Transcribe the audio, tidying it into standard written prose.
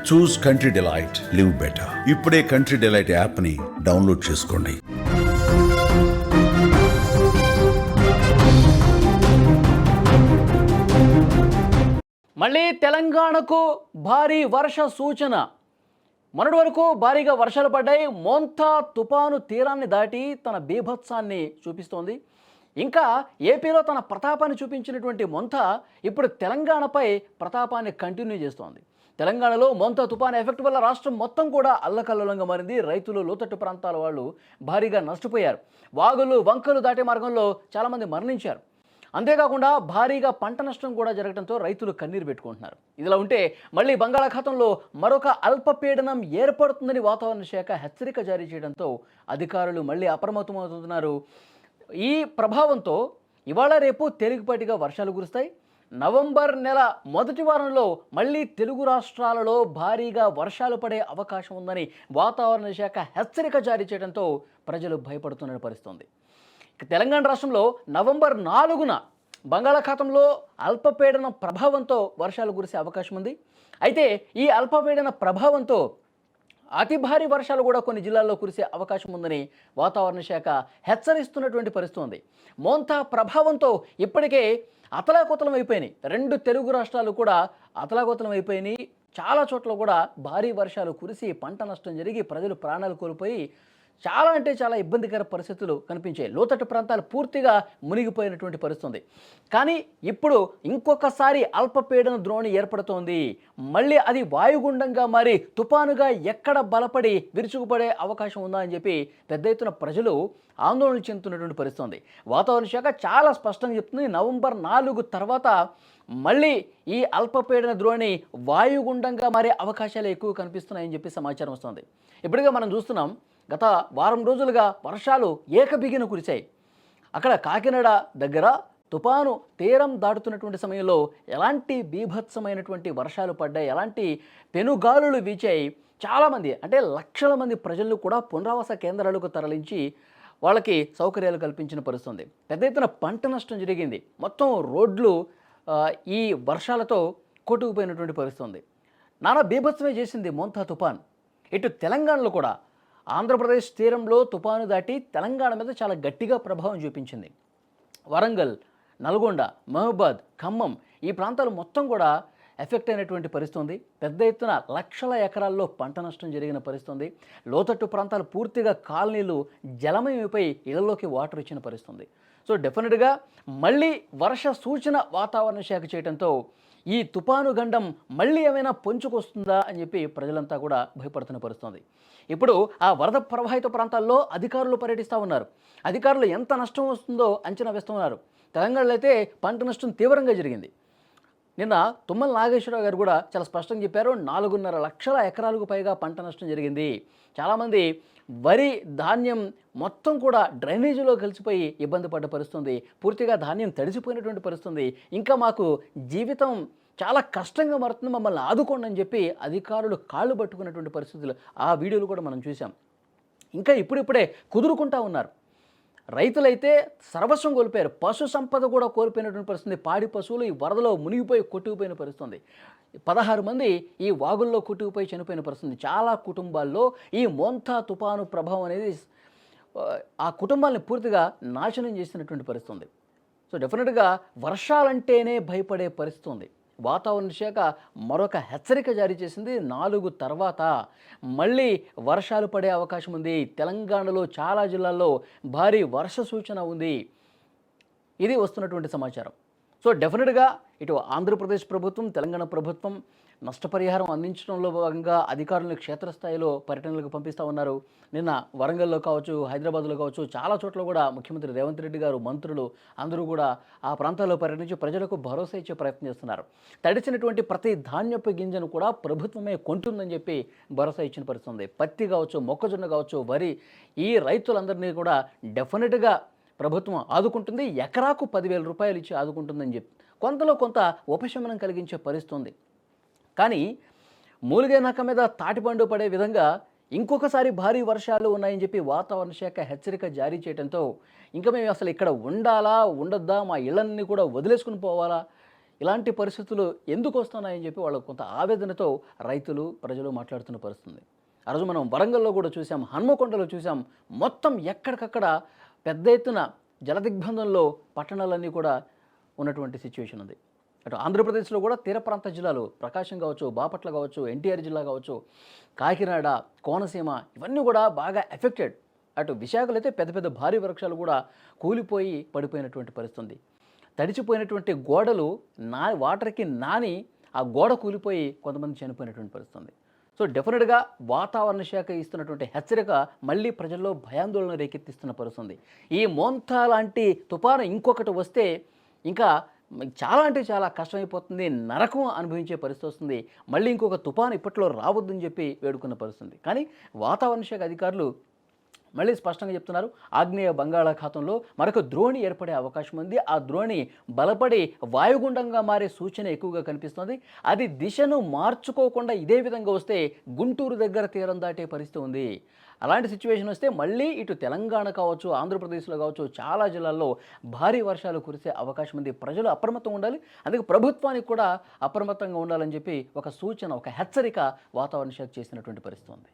చూస్ country delight, live better. ఇప్పుడే country delight యాప్ని download చేసుకోండి. మళ్ళీ తెలంగాణకు భారీ వర్ష సూచన. మొన్నటి వరకు భారీగా వర్షాలు పడ్డాయి. మోంతా తుపాను తీరాన్ని దాటి తన బీభత్సాన్ని చూపిస్తోంది. ఇంకా ఏపీలో తన ప్రతాపాన్ని చూపించినటువంటి మోంతా ఇప్పుడు తెలంగాణపై ప్రతాపాన్ని కంటిన్యూ చేస్తోంది. తెలంగాణలో మోంతా తుపాను ఎఫెక్ట్ వల్ల రాష్ట్రం మొత్తం కూడా అల్లకల్లోలంగా మారింది. రైతులు, లోతట్టు ప్రాంతాల వాళ్ళు భారీగా నష్టపోయారు. వాగులు, వంకలు దాటే మార్గంలో చాలామంది మరణించారు. అంతేకాకుండా భారీగా పంట నష్టం కూడా జరగడంతో రైతులు కన్నీరు పెట్టుకుంటున్నారు. ఇదిలా ఉంటే మళ్ళీ బంగాళాఖాతంలో మరొక అల్పపీడనం ఏర్పడుతుందని వాతావరణ శాఖ హెచ్చరిక జారీ చేయడంతో అధికారులు మళ్ళీ అప్రమత్తమవుతున్నారు. ఈ ప్రభావంతో ఇవాళ రేపు తేలికపాటిగా వర్షాలు కురుస్తాయి. నవంబర్ నెల మొదటి వారంలో మళ్ళీ తెలుగు రాష్ట్రాలలో భారీగా వర్షాలు పడే అవకాశం ఉందని వాతావరణ శాఖ హెచ్చరిక జారీ చేయడంతో ప్రజలు భయపడుతున్న పరిస్థితి. తెలంగాణ రాష్ట్రంలో నవంబర్ 4న బంగాళాఖాతంలో అల్పపీడనం ప్రభావంతో వర్షాలు కురిసే అవకాశం ఉంది. అయితే ఈ అల్పపీడన ప్రభావంతో అతి భారీ వర్షాలు కూడా కొన్ని జిల్లాల్లో కురిసే అవకాశం ఉందని వాతావరణ శాఖ హెచ్చరిస్తున్నటువంటి పరిస్థితి ఉంది. మోంతా ప్రభావంతో ఇప్పటికే అతలాకుతలం అయిపోయినాయి. 2 తెలుగు రాష్ట్రాలు కూడా అతలాకుతలం అయిపోయినాయి. చాలా చోట్ల కూడా భారీ వర్షాలు కురిసి పంట నష్టం జరిగి ప్రజలు ప్రాణాలు కోల్పోయి చాలా అంటే చాలా ఇబ్బందికర పరిస్థితులు కనిపించాయి. లోతట్టు ప్రాంతాలు పూర్తిగా మునిగిపోయినటువంటి పరిస్థితి. కానీ ఇప్పుడు ఇంకొకసారి అల్పపీడన ద్రోణి ఏర్పడుతోంది. మళ్ళీ అది వాయుగుండంగా మారి తుపానుగా ఎక్కడ బలపడి విరుచుకుపడే అవకాశం ఉందా అని చెప్పి పెద్ద ఎత్తున ప్రజలు ఆందోళన చెందుతున్నటువంటి పరిస్థితి. వాతావరణ శాఖ చాలా స్పష్టంగా చెప్తుంది, నవంబర్ 4 తర్వాత మళ్ళీ ఈ అల్పపీడన ద్రోణి వాయుగుండంగా మారే అవకాశాలు ఎక్కువ కనిపిస్తున్నాయని చెప్పి సమాచారం వస్తుంది. ఇప్పటికే మనం చూస్తున్నాం, గత వారం రోజులుగా వర్షాలు ఏకబిగిన కురిశాయి. అక్కడ కాకినాడ దగ్గర తుపాను తీరం దాటుతున్నటువంటి సమయంలో ఎలాంటి బీభత్సమైనటువంటి వర్షాలు పడ్డాయి, ఎలాంటి పెనుగాలులు వీచాయి. చాలామంది అంటే లక్షల మంది ప్రజలను కూడా పునరావాస కేంద్రాలకు తరలించి వాళ్ళకి సౌకర్యాలు కల్పించిన పరిస్థితుంది. పెద్ద ఎత్తున పంట నష్టం జరిగింది. మొత్తం రోడ్లు ఈ వర్షాలతో కొట్టుకుపోయినటువంటి పరిస్థితుంది. నానా బీభత్సమే చేసింది మోంతా తుఫాన్. ఇటు తెలంగాణలో కూడా ఆంధ్రప్రదేశ్ తీరంలో తుపాను దాటి తెలంగాణ మీద చాలా గట్టిగా ప్రభావం చూపించింది. వరంగల్, నల్గొండ, మహబూబాద్, ఖమ్మం ఈ ప్రాంతాలు మొత్తం కూడా ఎఫెక్ట్ అయినటువంటి పరిస్థితి ఉంది. పెద్ద ఎత్తున లక్షల ఎకరాల్లో పంట నష్టం జరిగిన పరిస్థితి ఉంది. లోతట్టు ప్రాంతాలు పూర్తిగా కాలనీలు జలమయమైపోయి ఇళ్లలోకి వాటర్ ఇచ్చిన పరిస్థితి. సో డెఫినెట్గా మళ్ళీ వర్ష సూచన వాతావరణ శాఖ చేయడంతో ఈ తుపాను గండం మళ్ళీ ఏమైనా పొంచుకొస్తుందా అని చెప్పి ప్రజలంతా కూడా భయపడుతున్న పరిస్థితుంది. ఇప్పుడు ఆ వరద ప్రభావిత ప్రాంతాల్లో అధికారులు పర్యటిస్తూ ఉన్నారు. అధికారులు ఎంత నష్టం వస్తుందో అంచనా వేస్తున్నారు. తెలంగాణలో అయితే పంట నష్టం తీవ్రంగా జరిగింది. నిన్న తుమ్మల నాగేశ్వరరావు గారు కూడా చాలా స్పష్టంగా చెప్పారు, 4.5 లక్షల ఎకరాలకు పైగా పంట నష్టం జరిగింది. చాలామంది వరి, ధాన్యం మొత్తం కూడా డ్రైనేజీలో కలిసిపోయి ఇబ్బంది పడ్డ పరిస్థితుంది. పూర్తిగా ధాన్యం తడిసిపోయినటువంటి పరిస్థితుంది. ఇంకా మాకు జీవితం చాలా కష్టంగా మారుతుంది, మమ్మల్ని ఆదుకోండి అని చెప్పి అధికారులు కాళ్ళు పట్టుకున్నటువంటి పరిస్థితులు ఆ వీడియోలు కూడా మనం చూసాం. ఇంకా ఇప్పుడిప్పుడే కుదురుకుంటా ఉన్నారు. రైతులైతే సర్వస్వం కోల్పోయారు. పశు సంపద కూడా కోల్పోయినటువంటి పరిస్థితి. పాడి పశువులు ఈ వరదలో మునిగిపోయి కొట్టుకుపోయిన పరిస్థితుంది. 16 మంది ఈ వాగుల్లో కొట్టుకుపోయి చనిపోయిన పరిస్థితి. చాలా కుటుంబాల్లో ఈ మోంతా తుపాను ప్రభావం అనేది ఆ కుటుంబాలను పూర్తిగా నాశనం చేసినటువంటి పరిస్థితి. సో డెఫినెట్గా వర్షాలంటేనే భయపడే పరిస్థితి ఉంది. వాతావరణ శాఖ మరొక హెచ్చరిక జారీ చేసింది. 4 తర్వాత మళ్ళీ వర్షాలు పడే అవకాశం ఉంది. తెలంగాణలో చాలా జిల్లాల్లో భారీ వర్ష సూచన ఉంది. ఇది వస్తున్నటువంటి సమాచారం. సో డెఫినెట్గా ఇటు ఆంధ్రప్రదేశ్ ప్రభుత్వం, తెలంగాణ ప్రభుత్వం నష్టపరిహారం అందించడంలో భాగంగా అధికారులను క్షేత్రస్థాయిలో పర్యటనలకు పంపిస్తూ ఉన్నారు. నిన్న వరంగల్లో కావచ్చు, హైదరాబాద్లో కావచ్చు, చాలా చోట్ల కూడా ముఖ్యమంత్రి రేవంత్ రెడ్డి గారు, మంత్రులు అందరూ కూడా ఆ ప్రాంతాల్లో పర్యటించి ప్రజలకు భరోసా ఇచ్చే ప్రయత్నం చేస్తున్నారు. తడిసినటువంటి ప్రతి ధాన్యపు గింజను కూడా ప్రభుత్వమే కొంటుందని చెప్పి భరోసా ఇచ్చిన పరిస్థితి ఉంది. పత్తి కావచ్చు, మొక్కజొన్న కావచ్చు, వరి, ఈ రైతులందరినీ కూడా డెఫినెట్గా ప్రభుత్వం ఆదుకుంటుంది. ఎకరాకు 10,000 రూపాయలు ఇచ్చి ఆదుకుంటుందని చెప్పి కొంతలో కొంత ఉపశమనం కలిగించే పరిస్థితి ఉంది. కానీ మూలిగే నక్క మీద తాటిపండు పడే విధంగా ఇంకొకసారి భారీ వర్షాలు ఉన్నాయని చెప్పి వాతావరణ శాఖ హెచ్చరిక జారీ చేయడంతో ఇంకా మేము అసలు ఇక్కడ ఉండాలా, ఉండొద్దా, మా ఇళ్ళన్నీ కూడా వదిలేసుకుని పోవాలా, ఇలాంటి పరిస్థితులు ఎందుకు వస్తున్నాయని చెప్పి వాళ్ళు కొంత ఆవేదనతో రైతులు ప్రజలు మాట్లాడుతున్న పరిస్థితుంది. ఆ రోజు మనం వరంగల్లో కూడా చూసాం, హన్మకొండలో చూసాం, మొత్తం ఎక్కడికక్కడ పెద్ద ఎత్తున జలదిగ్బంధంలో పట్టణాలన్నీ కూడా ఉన్నటువంటి సిచ్యువేషన్ ఉంది. అటు ఆంధ్రప్రదేశ్లో కూడా తీర ప్రాంత జిల్లాలు ప్రకాశం కావచ్చు, బాపట్ల కావచ్చు, ఎన్టీఆర్ జిల్లా కావచ్చు, కాకినాడ, కోనసీమ ఇవన్నీ కూడా బాగా ఎఫెక్టెడ్. అటు విశాఖలో అయితే పెద్ద పెద్ద భారీ వృక్షాలు కూడా కూలిపోయి పడిపోయినటువంటి పరిస్థితి ఉంది. తడిచిపోయినటువంటి గోడలు వాటర్కి నాని ఆ గోడ కూలిపోయి కొంతమంది చనిపోయినటువంటి పరిస్థితి ఉంది. సో డెఫినెట్గా వాతావరణ శాఖ ఇస్తున్నటువంటి హెచ్చరిక మళ్ళీ ప్రజల్లో భయాందోళన రేకెత్తిస్తున్న పరిస్థితి. ఈ మోంతా లాంటి తుఫాను ఇంకొకటి వస్తే ఇంకా చాలా అంటే చాలా కష్టమైపోతుంది, నరకం అనుభవించే పరిస్థితి వస్తుంది. మళ్ళీ ఇంకొక తుఫాను ఇప్పట్లో రావద్దని చెప్పి వేడుకున్న పరిస్థితి. కానీ వాతావరణ శాఖ అధికారులు మళ్ళీ స్పష్టంగా చెప్తున్నారు, ఆగ్నేయ బంగాళాఖాతంలో మరొక ద్రోణి ఏర్పడే అవకాశం ఉంది. ఆ ద్రోణి బలపడి వాయుగుండంగా మారే సూచన ఎక్కువగా కనిపిస్తుంది. అది దిశను మార్చుకోకుండా ఇదే విధంగా వస్తే గుంటూరు దగ్గర తీరం దాటే పరిస్థితి ఉంది. అలాంటి సిచ్యువేషన్ వస్తే మళ్ళీ ఇటు తెలంగాణ కావచ్చు, ఆంధ్రప్రదేశ్లో కావచ్చు, చాలా జిల్లాల్లో భారీ వర్షాలు కురిసే అవకాశం ఉంది. ప్రజలు అప్రమత్తంగా ఉండాలి. అందుకే ప్రభుత్వానికి కూడా అప్రమత్తంగా ఉండాలని చెప్పి ఒక సూచన, ఒక హెచ్చరిక వాతావరణ శాఖ చేసినటువంటి పరిస్థితి ఉంది.